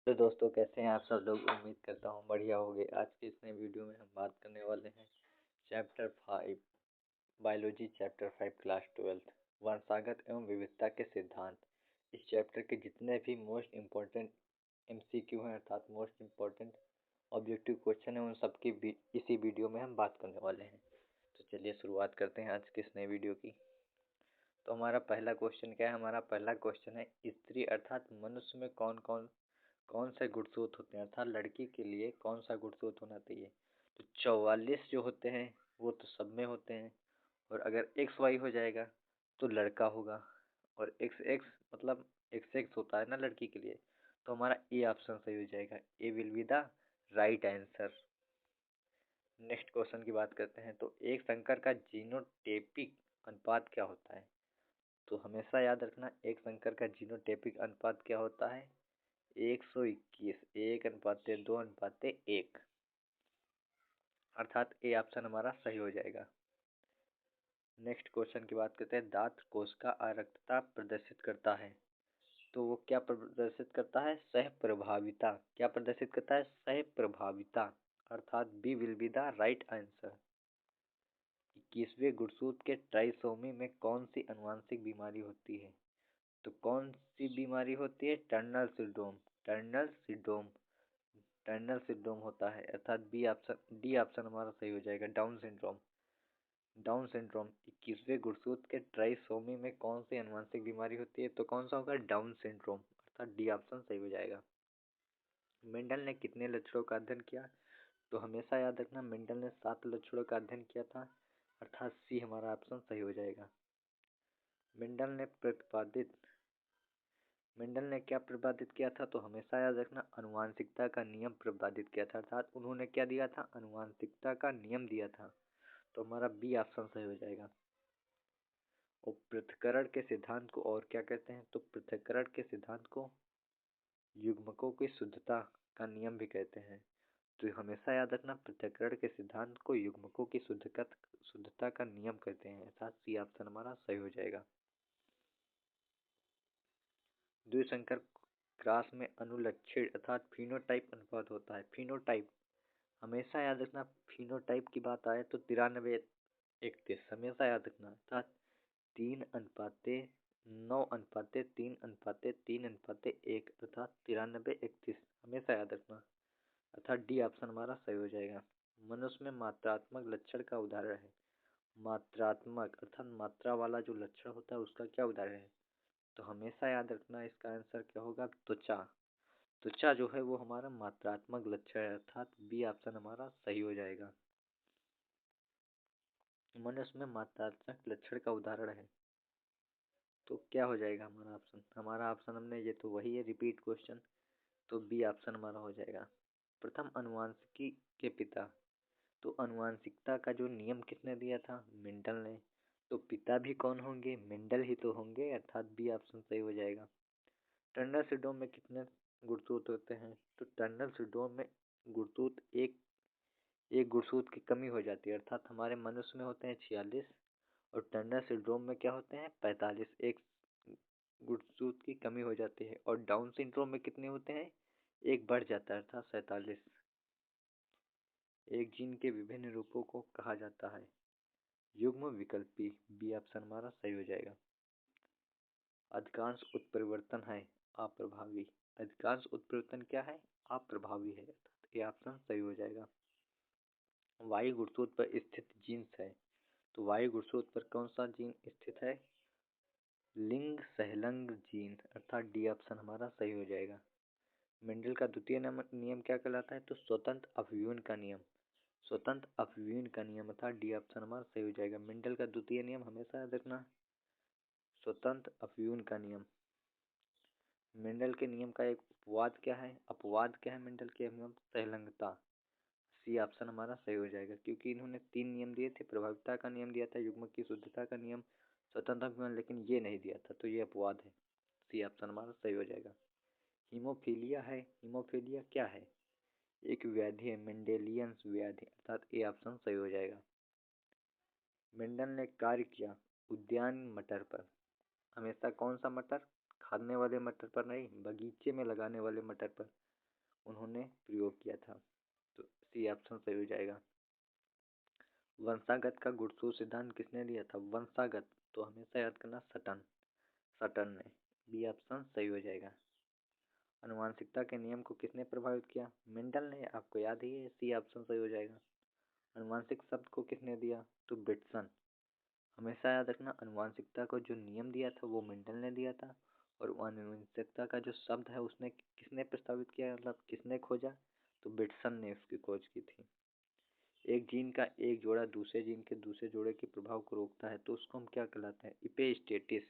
तो दोस्तों, कैसे हैं आप सब लोग। उम्मीद करता हूँ बढ़िया होंगे। आज के इस नए वीडियो में हम बात करने वाले हैं चैप्टर 5 बायोलॉजी, चैप्टर 5 क्लास 12 वंशागत एवं विविधता के सिद्धांत। इस चैप्टर के जितने भी मोस्ट इम्पोर्टेंट MCQ हैं अर्थात मोस्ट इम्पोर्टेंट ऑब्जेक्टिव क्वेश्चन हैं, उन सबकी इसी वीडियो में हम बात करने वाले हैं। तो चलिए शुरुआत करते हैं आज के इस नए वीडियो की। तो हमारा पहला क्वेश्चन क्या है। हमारा पहला क्वेश्चन है स्त्री अर्थात मनुष्य में कौन से गुणसूत्र होते हैं, अर्थात लड़की के लिए कौन सा गुणसूत्र होना चाहिए। तो 44 जो होते हैं वो तो सब में होते हैं, और अगर XY हो जाएगा तो लड़का होगा, और XX मतलब XX होता है ना लड़की के लिए, तो हमारा ए ऑप्शन सही हो जाएगा। A will be the right answer. Next question की बात करते हैं। तो एक संकर का जीनोटाइपिक अनुपात क्या होता है। तो हमेशा याद रखना, एक संकर का जीनोटाइपिक अनुपात क्या होता है। 121, 1:2:1, अर्थात ए ऑप्शन हमारा सही हो जाएगा। नेक्स्ट क्वेश्चन की बात करते हैं। दांत कोशिका अरक्तता प्रदर्शित करता है, तो वो क्या प्रदर्शित करता है। सह प्रभाविता। क्या प्रदर्शित करता है। सह प्रभाविता, अर्थात B will be the right answer. 21वें गुणसूत्र के ट्राइसोमी में कौन सी अनुवांशिक बीमारी होती है। तो कौन सी बीमारी होती है। Turner syndrome. Turner syndrome Turner syndrome होता है, अर्थात डी ऑप्शन हमारा सही हो जाएगा। Down syndrome. डाउन सिंड्रोम 21वें गुणसूत्र के ट्राइसोमी में कौन सी अनुवांशिक बीमारी होती है। तो कौन सा होगा। डाउन सिंड्रोम, अर्थात डी ऑप्शन सही हो जाएगा। मेंडल ने कितने लक्षणों का अध्ययन किया। तो हमेशा याद रखना, मेंडल ने 7 लक्षणों का अध्ययन किया था, अर्थात सी हमारा ऑप्शन सही हो जाएगा। मेंडल ने क्या प्रतिपादित किया था। तो हमेशा याद रखना, अनुवांशिकता का नियम प्रतिपादित किया था, अर्थात उन्होंने क्या दिया था। अनुवांशिकता का नियम दिया था, तो हमारा बी ऑप्शन सही हो जाएगा। और पृथक्करण के सिद्धांत को और क्या कहते हैं। तो पृथक्करण के सिद्धांत को युग्मकों की शुद्धता का नियम भी कहते हैं। तो हमेशा याद रखना, पृथक्करण के सिद्धांत को युग्मकों की शुद्धता का नियम कहते हैं, अर्थात सी ऑप्शन हमारा सही हो जाएगा। द्विसंकर क्रॉस में अनुलक्षण अर्थात फिनोटाइप अनुपात होता है। फिनोटाइप हमेशा याद रखना, फिनोटाइप की बात आए तो 93:31 हमेशा याद रखना, अर्थात 3:9:3:3:1 अर्थात 93:31 हमेशा याद रखना, अर्थात डी ऑप्शन हमारा सही हो जाएगा। मनुष्य में मात्रात्मक लक्षण का उदाहरण है। मात्रात्मक अर्थात मात्रा वाला जो लक्षण होता है उसका क्या उदाहरण है। तो हमेशा याद रखना, इसका आंसर क्या होगा। त्वचा। त्वचा जो है वो हमारा मात्रात्मक लक्षण है, अर्थात बी ऑप्शन हमारा सही हो जाएगा। मनुष्य में मात्रात्मक लक्षण का उदाहरण है, तो क्या हो जाएगा हमारा ऑप्शन। हमारा ऑप्शन हमने ये तो वही है, रिपीट क्वेश्चन, तो बी ऑप्शन हमारा हो जाएगा। प्रथम अनुवांशिकी के पिता। तो अनुवांशिकता का जो नियम किसने दिया था। मेंडल ने। तो पिता भी कौन होंगे। मेंडल ही तो होंगे, अर्थात बी ऑप्शन सही हो जाएगा। टर्नर सिंड्रोम में कितने गुणसूत्र होते हैं। तो टर्नर सिंड्रोम में गुणसूत्र एक गुणसूत्र की कमी हो जाती है, अर्थात हमारे मनुष्य में होते हैं 46, और टर्नर सिंड्रोम में क्या होते हैं 45, एक गुणसूत्र की कमी हो जाती है। और डाउन सिंड्रोम में कितने होते हैं, एक बढ़ जाता है, अर्थात 47। एक जीन के विभिन्न रूपों को कहा जाता है युग्म विकल्पी। बी ऑप्शन हमारा सही हो जाएगा। अधिकांश उत्परिवर्तन है अप्रभावी। अधिकांश उत्परिवर्तन क्या है, अप्रभावी है, अर्थात ए ऑप्शन सही हो जाएगा। वायु गुणसूत्र पर स्थित जीन्स है। तो वायु गुणसूत्र पर कौन सा जीन स्थित है। लिंग सहलंग जीन, अर्थात डी ऑप्शन हमारा सही हो जाएगा। मेंडल का द्वितीय नियम क्या कहलाता है। तो स्वतंत्र अपव्यूहन का नियम। स्वतंत्र अपव्यूहन का नियम, अर्थात डी ऑप्शन हमारा सही हो जाएगा। मेंडल का द्वितीय नियम हमेशा याद रखना, स्वतंत्र अपव्यूहन का नियम। मेंडल के नियम का एक अपवाद क्या है। अपवाद क्या है मेंडल के नियम। सहलंगता। सी ऑप्शन हमारा सही हो जाएगा, क्योंकि इन्होंने 3 नियम दिए थे। प्रभाविता का नियम दिया था, युग्मक की शुद्धता का नियम, स्वतंत्र अपव्यूहन, लेकिन ये नहीं दिया था, तो ये अपवाद है। सी ऑप्शन हमारा सही हो जाएगा। हीमोफीलिया है। हीमोफीलिया क्या है, एक व्याधि है, मेंडेलियन व्याधि, अर्थात ए ऑप्शन सही हो जाएगा। मेंडल ने कार्य किया उद्यान मटर पर। हमेशा कौन सा मटर, खाने वाले मटर पर नहीं, बगीचे में लगाने वाले मटर पर। उन्होंने प्रयोग किया था। तो सी ऑप्शन सही हो जाएगा। वंशागत का गुणसूत्र सिद्धांत किसने दिया था? वंशागत तो हमेशा याद करना सटन, सटन ने। बी ऑप्शन सही हो जाएगा। अनुवांशिकता के नियम को किसने प्रभावित किया? मेंडल ने, आपको याद ही है। सी ऑप्शन सही हो जाएगा। अनुवांशिक शब्द को किसने दिया? तो बेटसन। हमेशा याद रखना, अनुवांशिकता को जो नियम दिया था वो मेंडल ने दिया था, और अनुवांशिकता का जो शब्द है उसने किसने प्रस्तावित किया, मतलब किसने खोजा? तो बेटसन ने उसकी खोज की थी। एक जीन का एक जोड़ा दूसरे जीन के दूसरे जोड़े के प्रभाव को रोकता है तो उसको हम क्या कहलाते हैं? इपेस्टेटिस।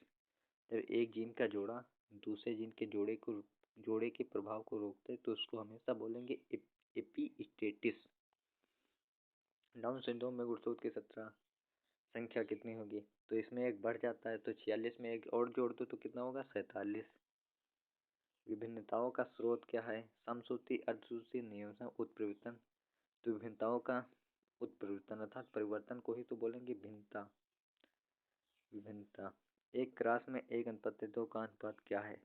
जब एक जीन का जोड़ा दूसरे जीन के जोड़े के प्रभाव को रोकते हैं तो उसको हमेशा बोलेंगे एपीस्टेटिस। डाउन सिंड्रोम में गुणसूत्र की 17 संख्या कितनी होगी? तो इसमें एक बढ़ जाता है तो 46 में एक और जोड़ दो तो कितना होगा? 47। विभिन्नताओं का स्रोत क्या है? समसूत्री, अर्धसूत्री, नियमन, उत्परिवर्तन। तो विभिन्नताओं का उत्परिवर्तन अर्थात परिवर्तन को ही तो बोलेंगे भिन्नता, विभिन्नता। एक क्रास में एक अनुपात 2 का अनुपात क्या है?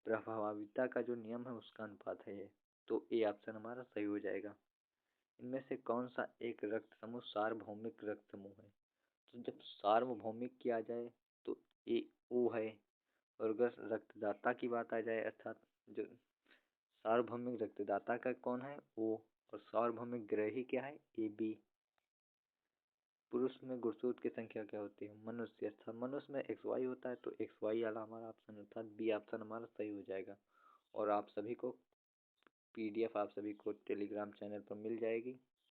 प्रभाविता का जो नियम है उसका अनुपात है ये। तो ए ऑप्शन हमारा सही हो जाएगा। इनमें से कौन सा एक रक्त समूह सार्वभौमिक रक्त समूह है? तो जब सार्वभौमिक किया जाए तो ए ओ है, और अगर रक्तदाता की बात आ जाए अर्थात जो सार्वभौमिक रक्तदाता का कौन है? ओ। और सार्वभौमिक ग्रही क्या है? A B. पुरुष में गुणसूत्र की संख्या क्या होती है? मनुष्य, अर्थात मनुष्य में एक्स वाई होता है तो एक्स वाई वाला हमारा ऑप्शन अर्थात बी ऑप्शन हमारा सही हो जाएगा। और आप सभी को पीडीएफ आप सभी को टेलीग्राम चैनल पर मिल जाएगी।